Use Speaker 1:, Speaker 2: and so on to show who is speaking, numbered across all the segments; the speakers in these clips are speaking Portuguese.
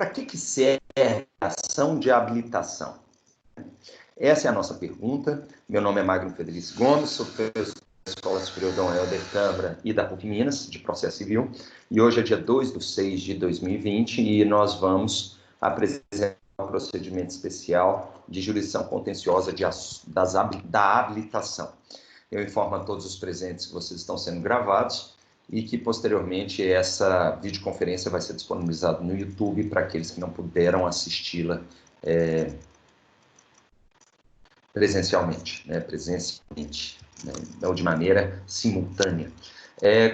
Speaker 1: Para que serve a ação de habilitação? Essa é a nossa pergunta. Meu nome é Magno Federico Gomes, sou professor da Escola Superior Dom Helder Câmara e da PUC Minas, de Processo Civil, e hoje é dia 2/6/2020 e nós vamos apresentar um procedimento especial de jurisdição contenciosa da habilitação. Eu informo a todos os presentes que vocês estão sendo gravados e que, posteriormente, essa videoconferência vai ser disponibilizada no YouTube para aqueles que não puderam assisti-la presencialmente, ou de maneira simultânea.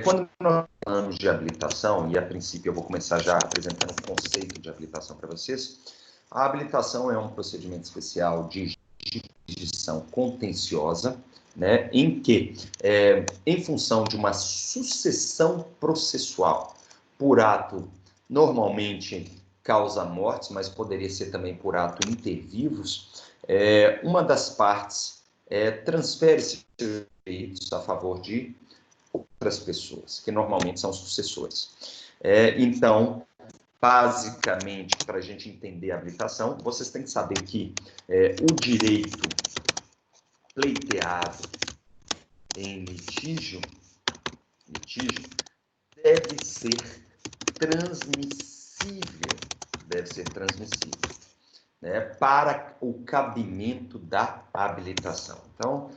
Speaker 1: Quando nós falamos de habilitação, e a princípio eu vou começar já apresentando o conceito de habilitação para vocês, a habilitação é um procedimento especial de jurisdição contenciosa, em que, em função de uma sucessão processual por ato, normalmente causa mortes, mas poderia ser também por ato inter vivos, uma das partes transfere seus direitos a favor de outras pessoas, que normalmente são sucessores. Então, basicamente, para a gente entender a habilitação, vocês têm que saber que o direito pleiteado em litígio deve ser transmissível, para o cabimento da habilitação. Então,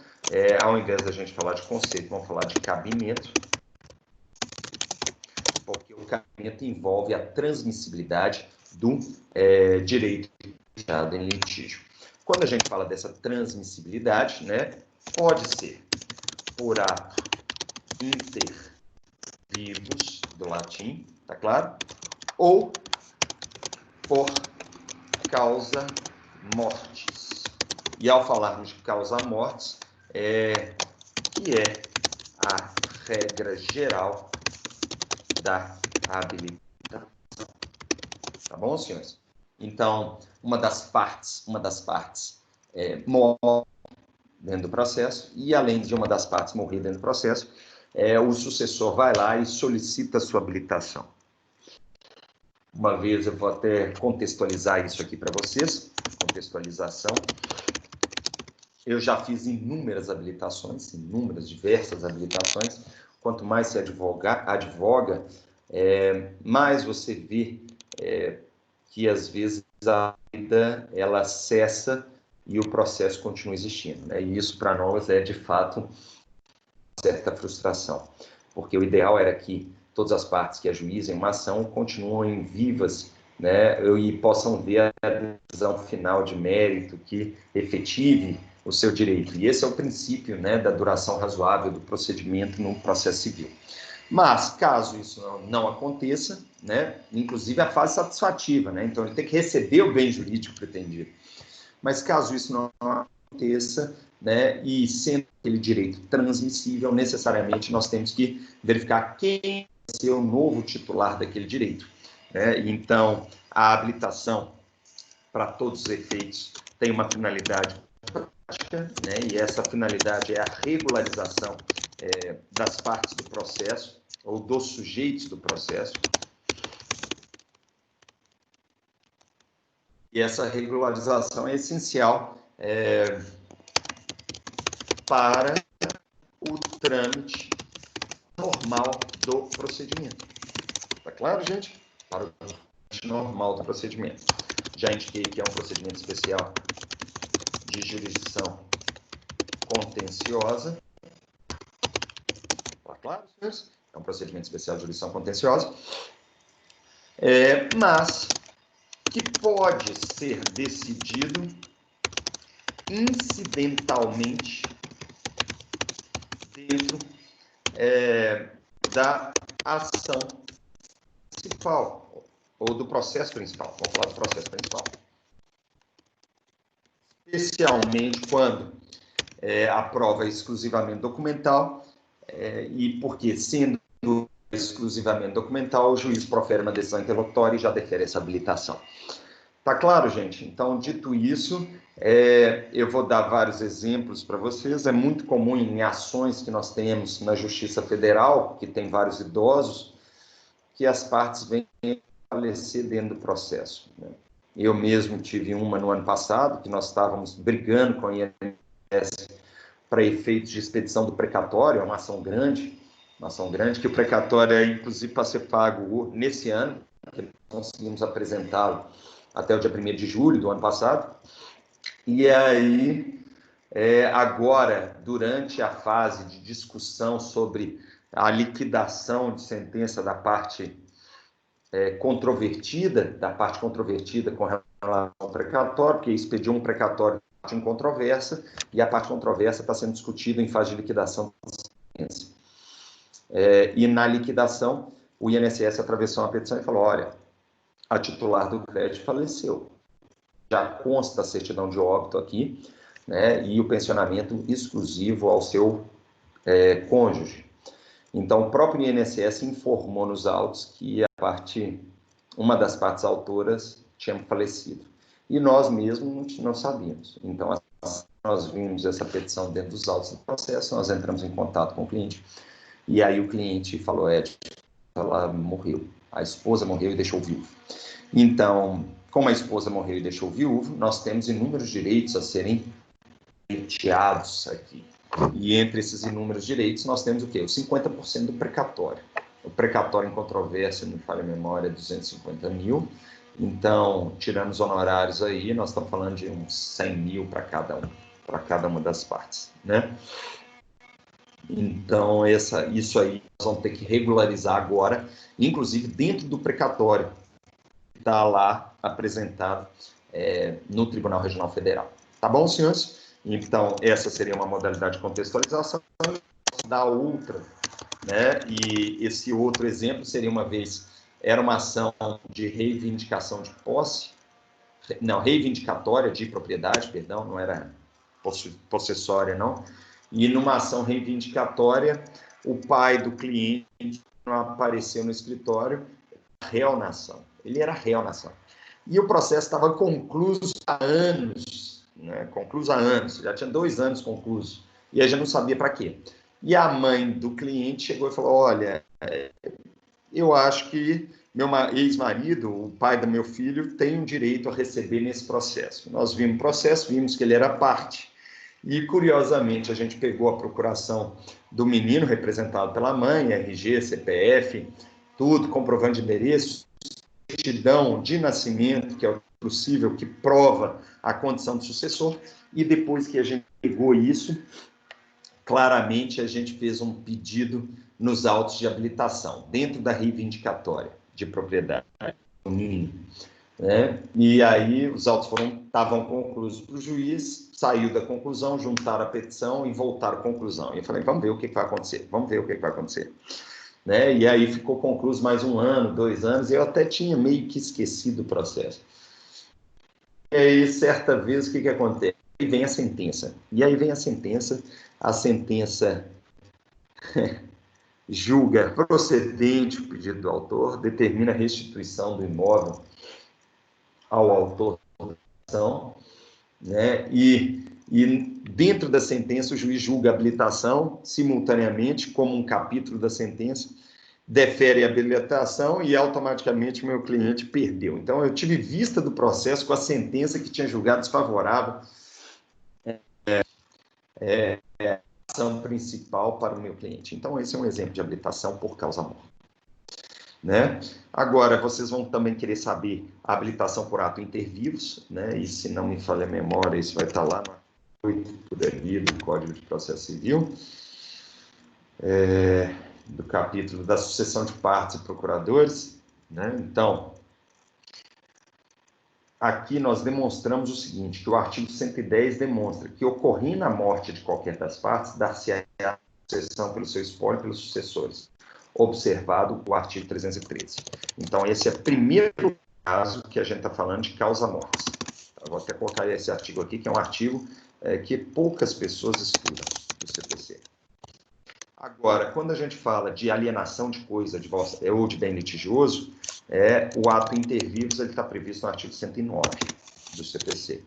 Speaker 1: ao invés da gente falar de conceito, vamos falar de cabimento, porque o cabimento envolve a transmissibilidade do direito pleiteado em litígio. Quando a gente fala dessa transmissibilidade, pode ser por ato inter vivos, do latim, tá claro? Ou por causa mortis. E ao falarmos de causa mortis, que é a regra geral da habilitação. Tá bom, senhores? Então, uma das partes morre dentro do processo, e além de uma das partes morrer dentro do processo, o sucessor vai lá e solicita a sua habilitação. Uma vez eu vou até contextualizar isso aqui para vocês, contextualização. Eu já fiz inúmeras habilitações, diversas habilitações. Quanto mais se advoga, mais você vê que às vezes a vida ela cessa e o processo continua existindo, E isso para nós é de fato uma certa frustração, porque o ideal era que todas as partes que ajuizem uma ação continuem vivas, e possam ver a decisão final de mérito que efetive o seu direito. E esse é o princípio, da duração razoável do procedimento no processo civil. Mas, caso isso não aconteça, inclusive a fase satisfativa, então ele tem que receber o bem jurídico pretendido. Mas caso isso não aconteça, e sendo aquele direito transmissível, necessariamente nós temos que verificar quem vai ser o novo titular daquele direito. Então, a habilitação, para todos os efeitos, tem uma finalidade prática, e essa finalidade é a regularização das partes do processo, ou dos sujeitos do processo. E essa regularização é essencial para o trâmite normal do procedimento. Tá claro, gente? Para o trâmite normal do procedimento. Já indiquei que é um procedimento especial de jurisdição contenciosa. Tá claro, senhores? É um procedimento especial de jurisdição contenciosa. Mas que pode ser decidido incidentalmente dentro da ação principal, ou do processo principal. Vamos falar do processo principal. Especialmente quando a prova é exclusivamente documental, e porque, sendo exclusivamente documental, o juiz profere uma decisão interlocutória e já defere essa habilitação. Tá claro, gente? Então, dito isso, eu vou dar vários exemplos para vocês. É muito comum em ações que nós temos na Justiça Federal, que tem vários idosos, que as partes vêm falecer dentro do processo, né? Eu mesmo tive uma no ano passado, que nós estávamos brigando com a INSS para efeitos de expedição do precatório, é uma ação grande, que o precatório é, inclusive, para ser pago nesse ano, que conseguimos apresentá-lo até o dia 1º de julho do ano passado. E aí, agora, durante a fase de discussão sobre a liquidação de sentença da parte controvertida com relação ao precatório, porque expediu um precatório em controvérsia, e a parte controversa está sendo discutida em fase de liquidação da sentença. E na liquidação, o INSS atravessou uma petição e falou, olha, a titular do crédito faleceu. Já consta a certidão de óbito aqui, né, e o pensionamento exclusivo ao seu cônjuge. Então, o próprio INSS informou nos autos que uma das partes autoras tinha falecido. E nós mesmos não sabíamos. Então, nós vimos essa petição dentro dos autos do processo, nós entramos em contato com o cliente, e aí o cliente falou, ela morreu. A esposa morreu e deixou viúvo. Então, como a esposa morreu e deixou viúvo, nós temos inúmeros direitos a serem pleiteados aqui. E entre esses inúmeros direitos, nós temos o quê? Os 50% do precatório. O precatório em controvérsia, não me falha a memória, é 250 mil. Então, tirando os honorários aí, nós estamos falando de uns 100 mil para cada uma das partes, né? Então, isso aí nós vamos ter que regularizar agora, inclusive dentro do precatório, que está lá apresentado no Tribunal Regional Federal. Tá bom, senhores? Então, essa seria uma modalidade de contextualização. Da outra, né? E esse outro exemplo seria era uma ação de reivindicação de posse, não, reivindicatória de propriedade, perdão, não era possessória, não. E numa ação reivindicatória, o pai do cliente não apareceu no escritório, réu na ação. Ele era réu na ação. E o processo estava concluso há anos, né? Concluso há anos, já tinha 2 anos concluso, e aí já não sabia para quê. E a mãe do cliente chegou e falou, olha, eu acho que meu ex-marido, o pai do meu filho, tem um direito a receber nesse processo. Nós vimos o processo, vimos que ele era parte, e curiosamente a gente pegou a procuração do menino representado pela mãe, RG, CPF, tudo, comprovante de endereço, certidão de nascimento, que é o possível, que prova a condição de sucessor, e depois que a gente pegou isso, claramente a gente fez um pedido nos autos de habilitação, dentro da reivindicatória de propriedade, no mínimo, né? E aí os autos estavam concluídos para o juiz, saiu da conclusão, juntaram a petição e voltaram à conclusão. E eu falei, vamos ver o que vai acontecer, né? E aí ficou concluído mais 1 ano, 2 anos, e eu até tinha meio que esquecido o processo. E aí, certa vez, o que acontece? E vem a sentença. A sentença julga procedente o pedido do autor, determina a restituição do imóvel ao autor da ação, né? E dentro da sentença o juiz julga a habilitação simultaneamente como um capítulo da sentença, defere a habilitação e automaticamente o meu cliente perdeu. Então eu tive vista do processo com a sentença que tinha julgado desfavorável a ação principal para o meu cliente. Então esse é um exemplo de habilitação por causa morta, né? Agora, vocês vão também querer saber a habilitação por ato inter vivos, né? E se não me falha a memória, isso vai estar lá no 8 do Código de Processo Civil, do capítulo da sucessão de partes e procuradores, né? Então, aqui nós demonstramos o seguinte, que o artigo 110 demonstra que, ocorrendo a morte de qualquer das partes, dar-se-á a sucessão pelo seu espólio e pelos sucessores, observado o artigo 313. Então, esse é o primeiro caso que a gente está falando de causa-morte. Eu vou até colocar esse artigo aqui, que é um artigo que poucas pessoas estudam do CPC. Agora, quando a gente fala de alienação de coisa ou de bem litigioso, o ato inter vivos está previsto no artigo 109 do CPC.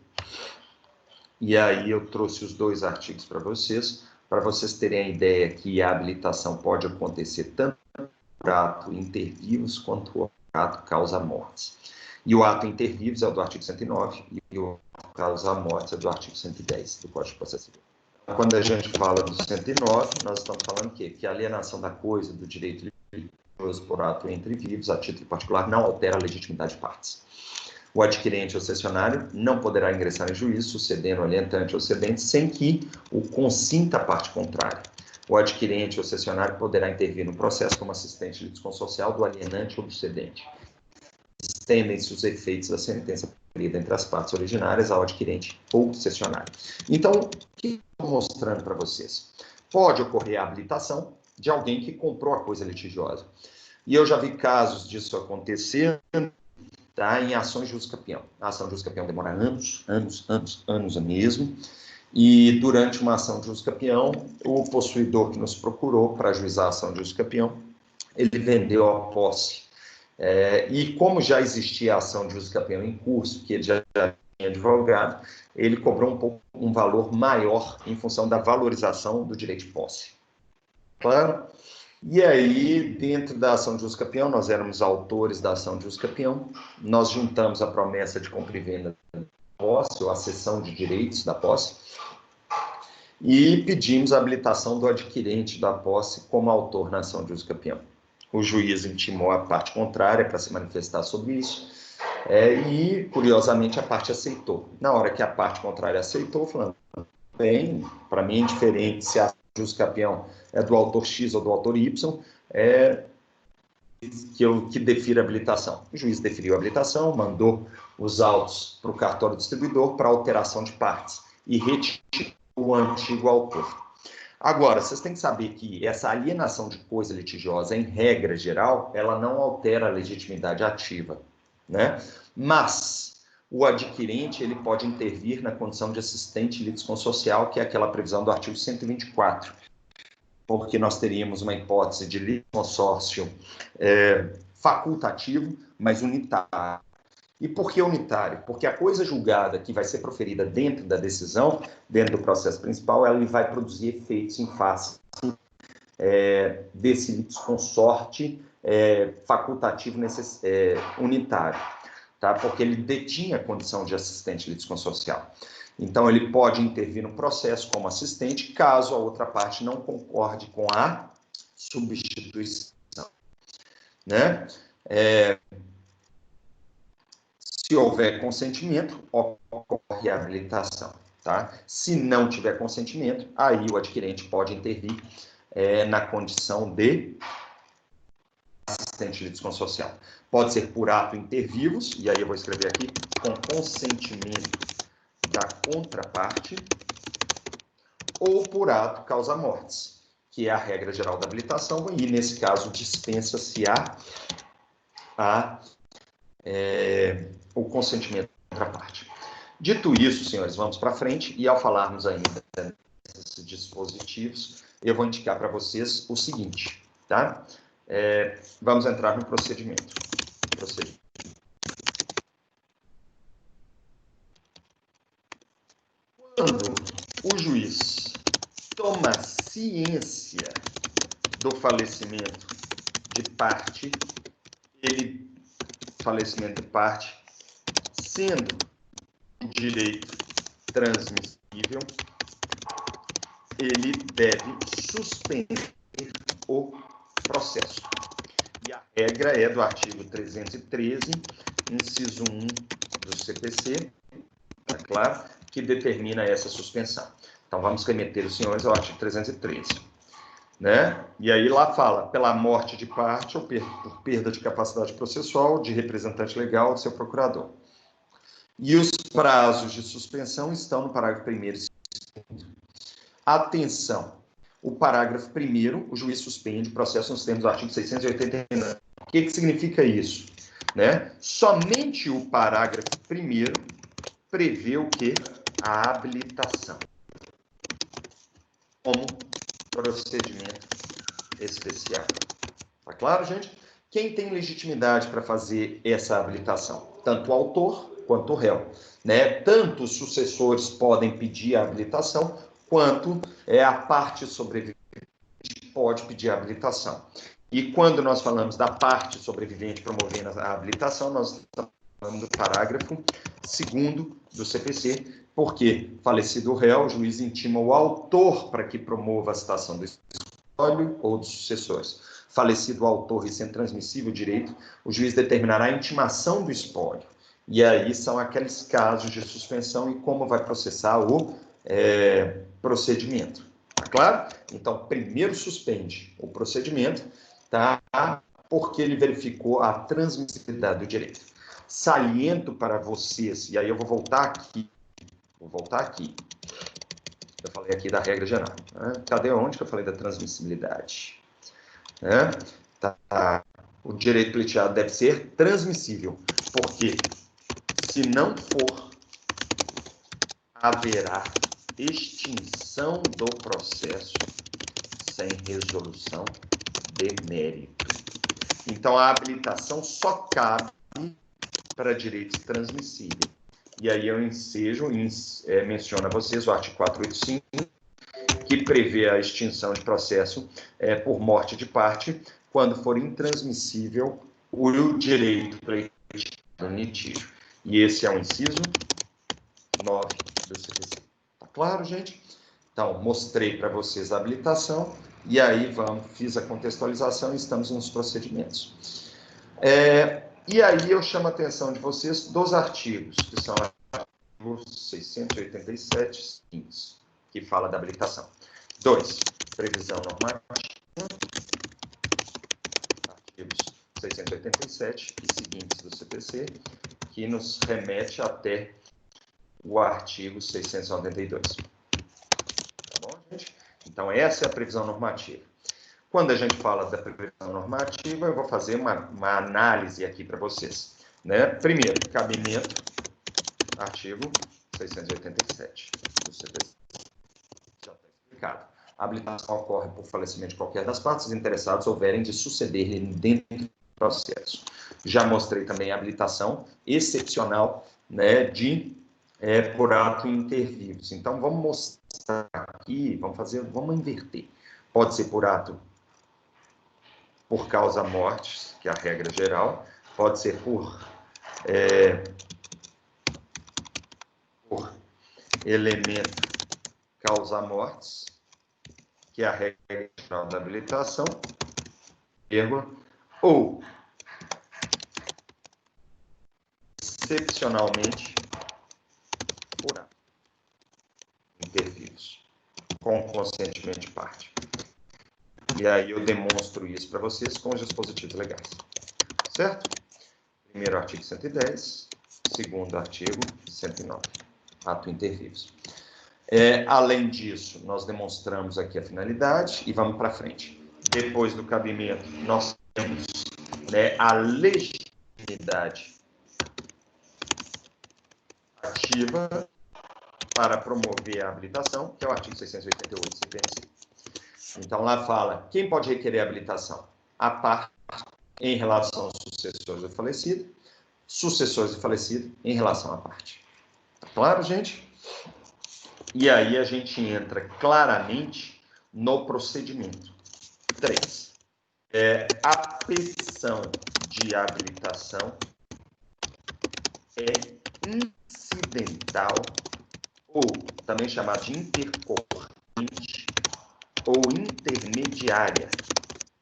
Speaker 1: E aí eu trouxe os 2 artigos para vocês terem a ideia que a habilitação pode acontecer tanto por ato inter vivos quanto ato causa-mortes. E o ato intervivos é o do artigo 109 e o ato causa-mortes é do artigo 110 do Código de Processo Civil. Quando a gente fala do 109, nós estamos falando o quê? Que a alienação da coisa, do direito litigioso por ato entre vivos, a título particular, não altera a legitimidade de partes. O adquirente ou cessionário não poderá ingressar em juízo, sucedendo o alientante ou cedente, sem que o consinta a parte contrária. O adquirente ou cessionário poderá intervir no processo como assistente litisconsorcial do alienante ou do cedente. Estendem-se os efeitos da sentença cumprida entre as partes originárias ao adquirente ou cessionário. Então, o que estou mostrando para vocês? Pode ocorrer a habilitação de alguém que comprou a coisa litigiosa. E eu já vi casos disso acontecer, tá, em ações de uso-campeão. A ação de uso-campeão demora anos mesmo. E durante uma ação de uso-campeão, o possuidor que nos procurou para ajuizar a ação de uso-campeão, ele vendeu a posse. E como já existia a ação de uso-campeão em curso, que ele já tinha advogado, ele cobrou um valor maior em função da valorização do direito de posse. Claro? E aí, dentro da ação de uso-campeão, nós éramos autores da ação de uso-campeão, nós juntamos a promessa de compra e venda da posse, ou a cessão de direitos da posse, e pedimos a habilitação do adquirente da posse como autor na ação de uso-campeão. O juiz intimou a parte contrária para se manifestar sobre isso, e, curiosamente, a parte aceitou. Na hora que a parte contrária aceitou, falando, bem, para mim é indiferente se a uso-campeão é do autor X ou do autor Y, que defira a habilitação. O juiz deferiu a habilitação, mandou os autos para o cartório distribuidor para alteração de partes e retirou o antigo autor. Agora, vocês têm que saber que essa alienação de coisa litigiosa, em regra geral, ela não altera a legitimidade ativa, né? Mas o adquirente ele pode intervir na condição de assistente litisconsorcial, que é aquela previsão do artigo 124, porque nós teríamos uma hipótese de litisconsórcio facultativo, mas unitário. E por que unitário? Porque a coisa julgada que vai ser proferida dentro da decisão, dentro do processo principal, ela vai produzir efeitos em face desse litisconsorte facultativo unitário, tá? Porque ele detinha a condição de assistente litisconsorcial. Então, ele pode intervir no processo como assistente, caso a outra parte não concorde com a substituição, né? Se houver consentimento, ocorre a habilitação, tá? Se não tiver consentimento, aí o adquirente pode intervir na condição de assistente litisconsorcial. Pode ser por ato inter vivos, e aí eu vou escrever aqui, com consentimento da contraparte, ou por ato causa-mortes, que é a regra geral da habilitação, e nesse caso dispensa-se o consentimento da contraparte. Dito isso, senhores, vamos para frente, e ao falarmos ainda desses dispositivos, eu vou indicar para vocês o seguinte, tá? Vamos entrar no procedimento. Quando o juiz toma ciência do falecimento de parte, falecimento de parte sendo direito transmissível, ele deve suspender o processo. E a regra é do artigo 313, inciso 1 do CPC, é claro, que determina essa suspensão. Então, vamos remeter os senhores ao artigo 313. Né? E aí lá fala, pela morte de parte ou por perda de capacidade processual de representante legal do seu procurador. E os prazos de suspensão estão no parágrafo 1º e 2º. Atenção, o parágrafo 1º, o juiz suspende o processo nos termos do artigo 689. O que significa isso? Né? Somente o parágrafo 1º prevê o quê? A habilitação como procedimento especial. Tá claro, gente? Quem tem legitimidade para fazer essa habilitação? Tanto o autor quanto o réu. Né? Tanto os sucessores podem pedir a habilitação, quanto a parte sobrevivente pode pedir a habilitação. E quando nós falamos da parte sobrevivente promovendo a habilitação, nós estamos falando do parágrafo 2º do CPC, porque, falecido o réu, o juiz intima o autor para que promova a citação do espólio ou dos sucessores. Falecido o autor e sendo transmissível o direito, o juiz determinará a intimação do espólio. E aí são aqueles casos de suspensão e como vai processar o procedimento. Tá claro? Então, primeiro suspende o procedimento, tá? Porque ele verificou a transmissibilidade do direito. Saliento para vocês, e aí eu vou voltar aqui. Eu falei aqui da regra geral. Né? Cadê onde que eu falei da transmissibilidade? Né? Tá. O direito pleiteado deve ser transmissível, porque se não for, haverá extinção do processo sem resolução de mérito. Então, a habilitação só cabe para direitos transmissíveis. E aí eu menciono a vocês o artigo 485, que prevê a extinção de processo por morte de parte, quando for intransmissível o direito pleiteado no litígio. E esse é o inciso 9 do CPC. Tá claro, gente? Então, mostrei para vocês a habilitação, e aí fiz a contextualização e estamos nos procedimentos. E aí eu chamo a atenção de vocês dos artigos, que são artigos 687, 15, que fala da habilitação. 2. Previsão normativa. Artigos 687 e seguintes do CPC, que nos remete até o artigo 692. Tá bom, gente? Então, essa é a previsão normativa. Quando a gente fala da previsão normativa, eu vou fazer uma análise aqui para vocês. Né? Primeiro, cabimento, artigo 687 do CPC. Já está explicado. A habilitação ocorre por falecimento de qualquer das partes interessadas houverem de suceder-lhe dentro do processo. Já mostrei também a habilitação excepcional, né, por ato intervivos. Então, vamos mostrar aqui, vamos inverter. Pode ser por ato por causa morte, que é a regra geral, pode ser por elemento causa mortes, que é a regra geral da habilitação, ou excepcionalmente por ato intervivos, com consentimento de parte. E aí eu demonstro isso para vocês com os dispositivos legais. Certo? Primeiro artigo 110, segundo artigo 109, ato intervivos. Além disso, nós demonstramos aqui a finalidade e vamos para frente. Depois do cabimento, nós temos, né, a legitimidade ativa para promover a habilitação, que é o artigo 688 do CPC. Então, lá fala, quem pode requerer a habilitação? A parte em relação aos sucessores do falecido, sucessores do falecido em relação à parte. Tá claro, gente? E aí a gente entra claramente no procedimento. 3. A petição de habilitação é incidental, ou também chamada de intercorrente, ou intermediária.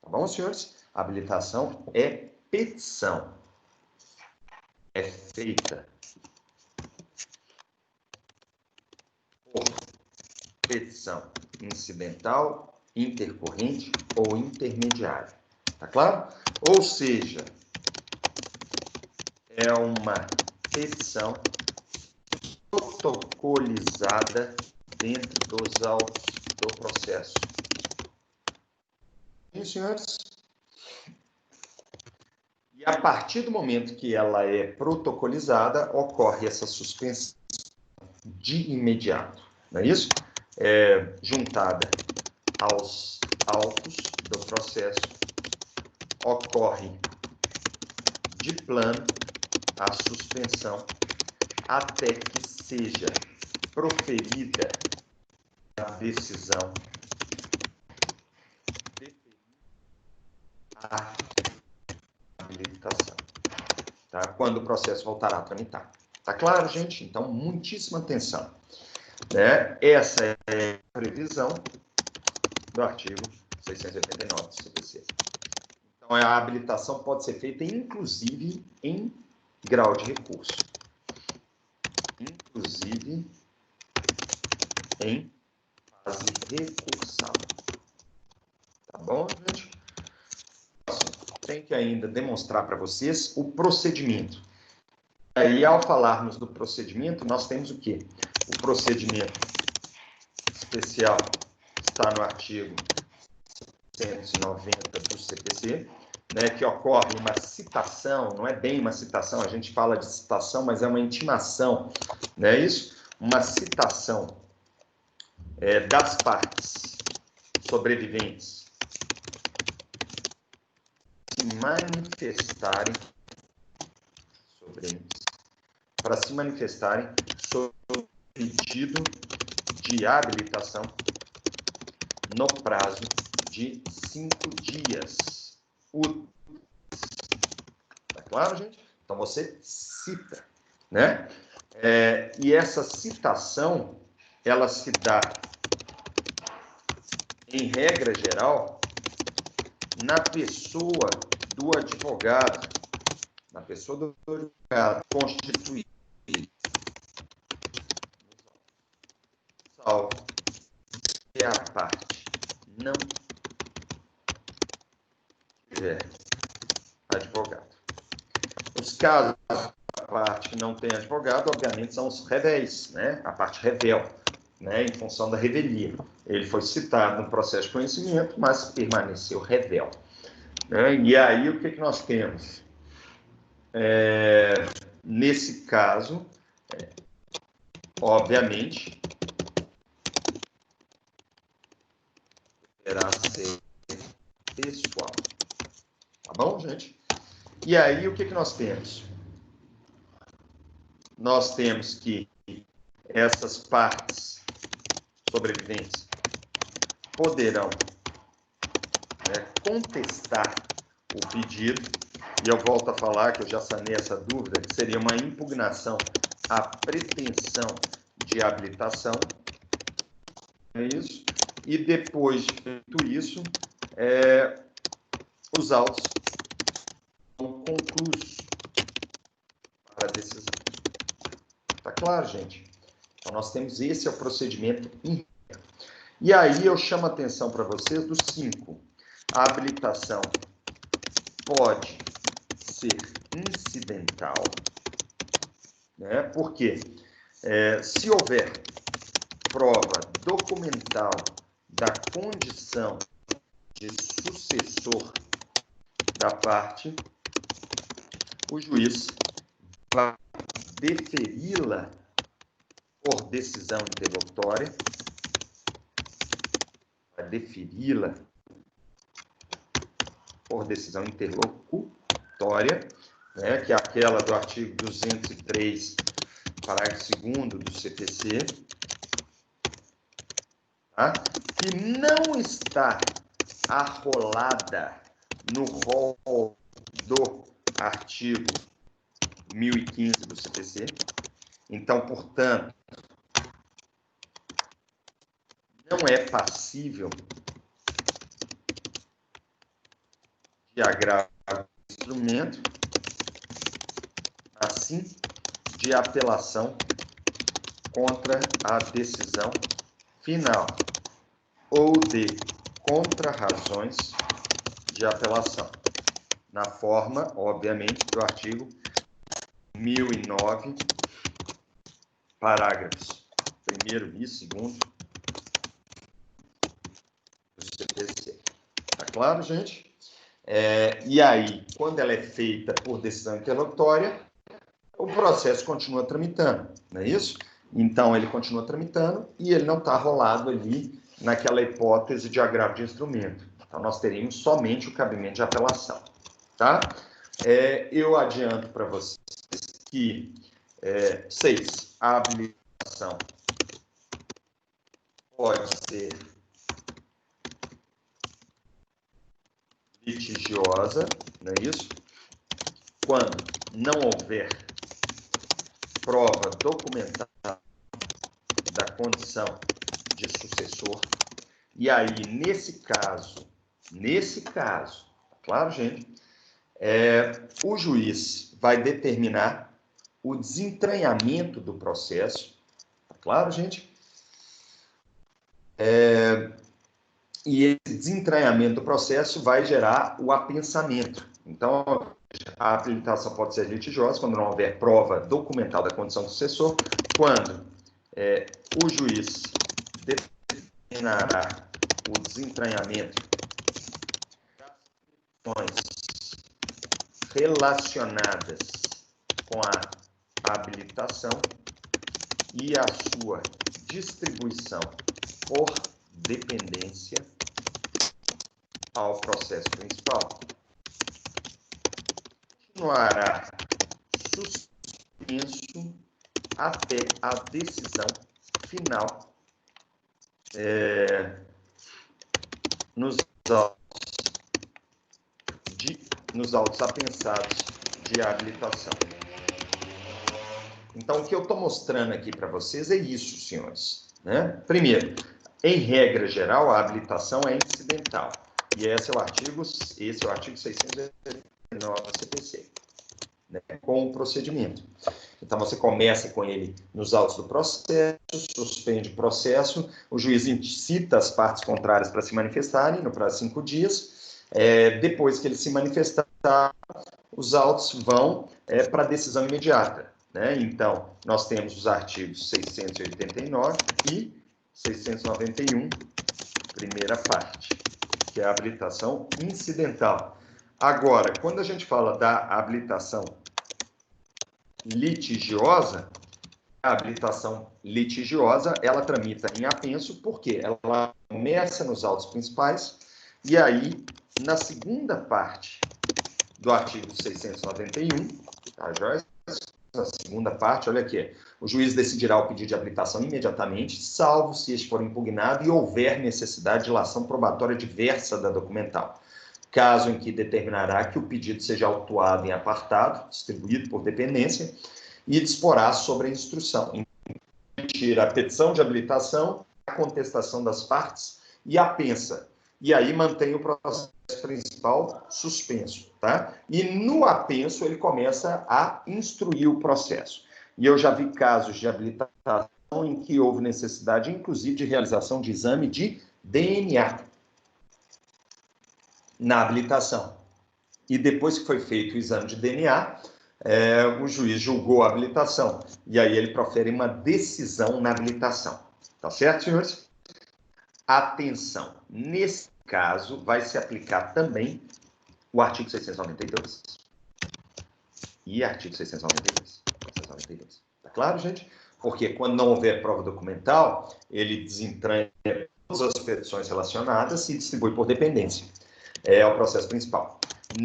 Speaker 1: Tá bom, senhores? A habilitação é petição. É feita por petição incidental, intercorrente ou intermediária. Tá claro? Ou seja, é uma petição protocolizada dentro dos autos do processo. Sim, senhores? E a partir do momento que ela é protocolizada, ocorre essa suspensão de imediato, não é isso? Juntada aos autos do processo, ocorre de plano a suspensão até que seja proferida a decisão habilitação, tá? Quando o processo voltará a tramitar. Tá claro, gente? Então, muitíssima atenção, né? Essa é a previsão do artigo 689 do CPC. Então, a habilitação pode ser feita, inclusive, em grau de recurso. Inclusive, em fase recursal. Tá bom, gente? Tem que ainda demonstrar para vocês o procedimento. Aí, ao falarmos do procedimento, nós temos o quê? O procedimento especial está no artigo 190 do CPC, né, que ocorre uma citação, não é bem uma citação, a gente fala de citação, mas é uma intimação, não é isso? Uma citação das partes sobreviventes se manifestarem para se manifestarem sobre o pedido de habilitação no prazo de 5 dias úteis. Tá claro, gente? Então, você cita, né? E essa citação, ela se dá, em regra geral, na pessoa do advogado, constituído, salvo que a parte não tiver advogado. Os casos da parte que não tem advogado, obviamente, são os revéis, né? A parte revel, né? Em função da revelia. Ele foi citado no processo de conhecimento, mas permaneceu revel. Né? E aí, o que nós temos? Nesse caso, obviamente, deverá ser pessoal. Tá bom, gente? E aí, o que nós temos? Nós temos que essas partes sobreviventes poderão contestar o pedido, e eu volto a falar que eu já sanei essa dúvida, que seria uma impugnação à pretensão de habilitação, é isso, e depois de feito isso, os autos são conclusos para a decisão. Tá claro, gente? Então, nós temos esse é o procedimento. E aí eu chamo a atenção para vocês dos 5. A habilitação pode ser incidental, né? Porque se houver prova documental da condição de sucessor da parte, o juiz vai deferi-la por decisão interlocutória, né, que é aquela do artigo 203, parágrafo 2º do CPC, tá? Que não está arrolada no rol do artigo 1015 do CPC. Então, portanto, não é passível de agravo do instrumento, assim, de apelação contra a decisão final ou de contrarrazões de apelação, na forma, obviamente, do artigo 1009, parágrafos 1º e 2º do CPC. Tá claro, gente? E aí, quando ela é feita por decisão interlocutória, o processo continua tramitando, não é isso? Então, ele continua tramitando e ele não está rolado ali naquela hipótese de agravo de instrumento. Então, nós teríamos somente o cabimento de apelação, tá? Eu adianto para vocês que 6. A habilitação pode ser litigiosa, não é isso? Quando não houver prova documentada da condição de sucessor. E aí, nesse caso, tá claro, gente? O juiz vai determinar o desentranhamento do processo, tá claro, gente? E esse desentranhamento do processo vai gerar o apensamento. Então, a habilitação pode ser litigiosa quando não houver prova documental da condição do sucessor, quando o juiz determinará o desentranhamento das questões relacionadas com a habilitação e a sua distribuição por dependência ao processo principal. Continuará suspenso até a decisão final nos autos apensados de habilitação. Então, o que eu estou mostrando aqui para vocês é isso, senhores, né? Primeiro, em regra geral, a habilitação é incidental. E esse é o artigo 689 da CPC, né? Com o procedimento. Então, você começa com ele nos autos do processo, suspende o processo, o juiz incita as partes contrárias para se manifestarem no prazo de 5 dias. Depois que ele se manifestar, os autos vão para a decisão imediata, né? Então, nós temos os artigos 689 e 691, primeira parte, que é a habilitação incidental. Agora, quando a gente fala da habilitação litigiosa, a habilitação litigiosa, ela tramita em apenso, porque ela começa nos autos principais, e aí, na segunda parte do artigo 691, tá, Joyce? Na segunda parte, olha aqui, o juiz decidirá o pedido de habilitação imediatamente, salvo se este for impugnado e houver necessidade de ilação probatória diversa da documental. Caso em que determinará que o pedido seja autuado em apartado, distribuído por dependência, e disporá sobre a instrução, a petição de habilitação, a contestação das partes e a pensa. E aí mantém o processo principal suspenso, tá? E no apenso ele começa a instruir o processo. E eu já vi casos de habilitação em que houve necessidade, inclusive, de realização de exame de DNA na habilitação. E depois que foi feito o exame de DNA, o juiz julgou a habilitação. E aí ele profere uma decisão na habilitação. Tá certo, senhores? Atenção, nesse caso vai se aplicar também o artigo 692 e artigo 692. Tá claro, gente? Porque quando não houver prova documental, ele desentranha todas as petições relacionadas e distribui por dependência. É o processo principal.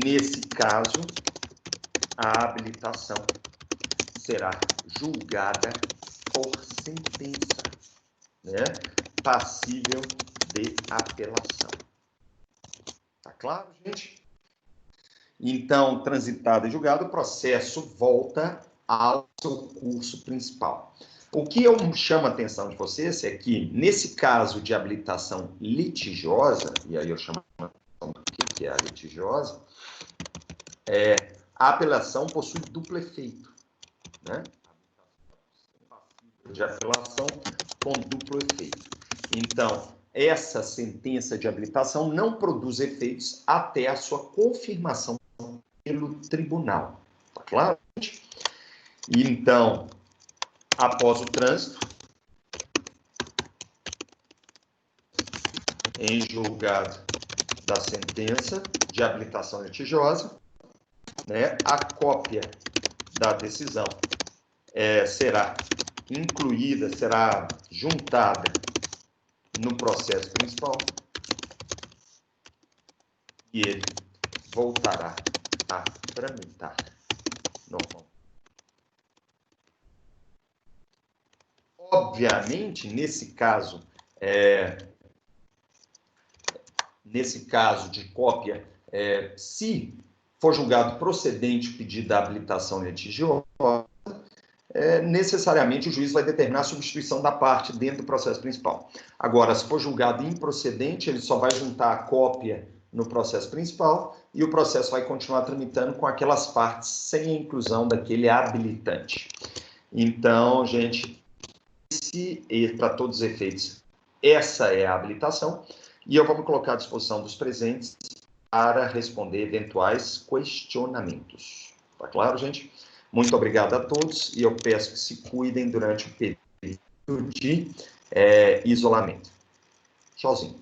Speaker 1: Nesse caso, a habilitação será julgada por sentença, né? Passível de apelação. Tá claro, gente? Então, transitado e julgado, o processo volta ao seu curso principal. O que eu chamo a atenção de vocês é que, nesse caso de habilitação litigiosa, e aí eu chamo a atenção do que é a litigiosa, a apelação possui duplo efeito, né? De apelação com duplo efeito. Então, essa sentença de habilitação não produz efeitos até a sua confirmação pelo tribunal. Tá claro? Então, após o trânsito, em julgado da sentença de habilitação litigiosa, né, a cópia da decisão será incluída, será juntada no processo principal e ele voltará a tramitar normalmente. Obviamente, nesse caso de cópia se for julgado procedente o pedido da habilitação litigiosa, necessariamente o juiz vai determinar a substituição da parte dentro do processo principal. Agora, se for julgado improcedente, ele só vai juntar a cópia no processo principal e o processo vai continuar tramitando com aquelas partes sem a inclusão daquele habilitante. Então, gente, para todos os efeitos, essa é a habilitação e eu vou me colocar à disposição dos presentes para responder eventuais questionamentos. Tá claro, gente? Muito obrigado a todos e eu peço que se cuidem durante o período de isolamento. Tchauzinho.